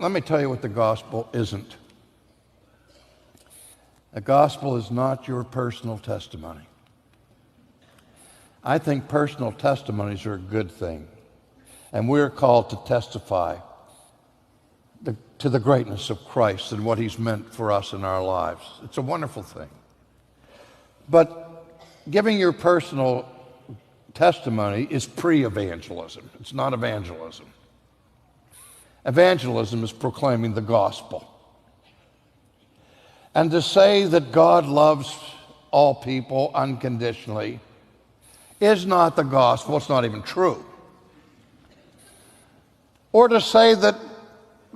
let me tell you what the gospel isn't. The gospel is not your personal testimony. I think personal testimonies are a good thing, and we're called to testify to the greatness of Christ and what he's meant for us in our lives. It's a wonderful thing. But giving your personal testimony is pre-evangelism. It's not evangelism. Evangelism is proclaiming the gospel. And to say that God loves all people unconditionally is not the gospel. It's not even true. Or to say that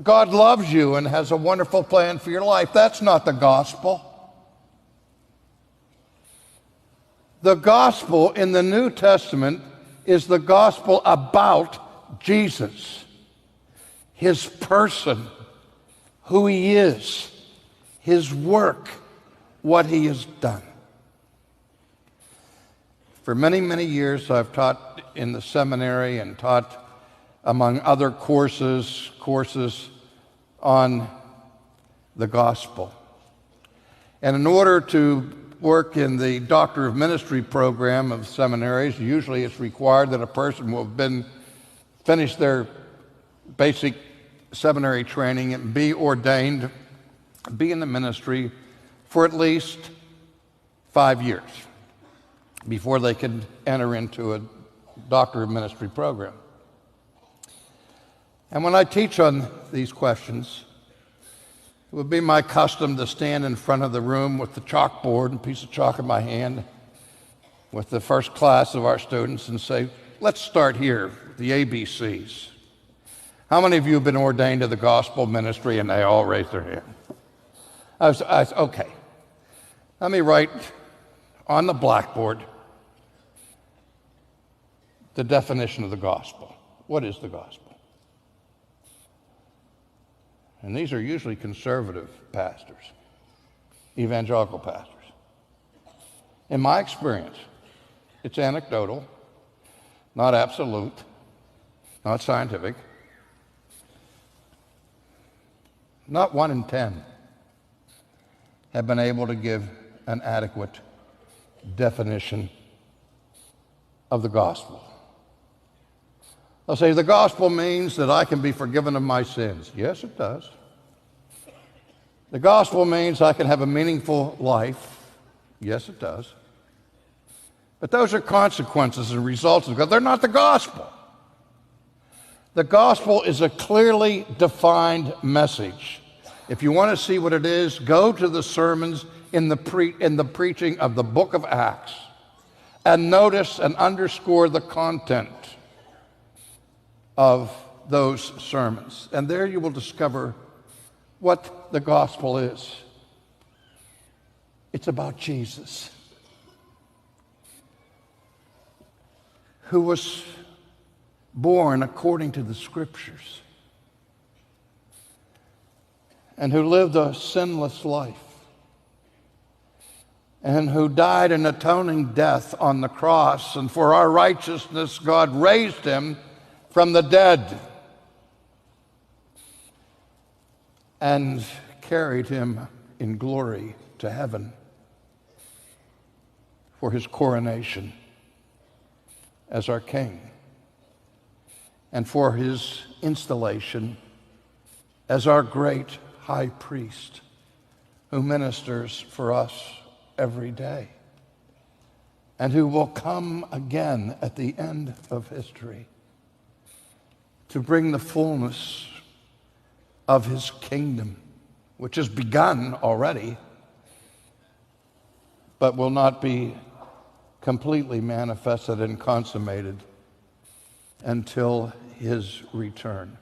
God loves you and has a wonderful plan for your life, that's not the gospel. The gospel in the New Testament is the gospel about Jesus, his person, who he is, his work, what he has done. For many, many years, I've taught in the seminary and taught among other courses on the gospel. And in order to work in the Doctor of Ministry program of seminaries, usually it's required that a person will have finished their basic seminary training and be ordained, be in the ministry for at least 5 years before they can enter into a Doctor of Ministry program. And when I teach on these questions, it would be my custom to stand in front of the room with the chalkboard and a piece of chalk in my hand with the first class of our students and say, let's start here, the ABCs. How many of you have been ordained to the gospel ministry? And they all raised their hand. I was okay, let me write on the blackboard the definition of the gospel. What is the gospel? And these are usually conservative pastors, evangelical pastors. In my experience, it's anecdotal, not absolute, not scientific. Not 1 in 10 have been able to give an adequate definition of the gospel. They'll say, the gospel means that I can be forgiven of my sins. Yes, it does. The gospel means I can have a meaningful life. Yes, it does. But those are consequences and results of God. They're not the gospel. The gospel is a clearly defined message. If you want to see what it is, go to the sermons in the preaching of the book of Acts and notice and underscore the content of those sermons. And there you will discover what the gospel is. It's about Jesus, who was born according to the scriptures and who lived a sinless life and who died an atoning death on the cross, and for our righteousness God raised him from the dead and carried him in glory to heaven for his coronation as our king and for his installation as our great high priest who ministers for us every day and who will come again at the end of history to bring the fullness of his kingdom, which has begun already, but will not be completely manifested and consummated until his return.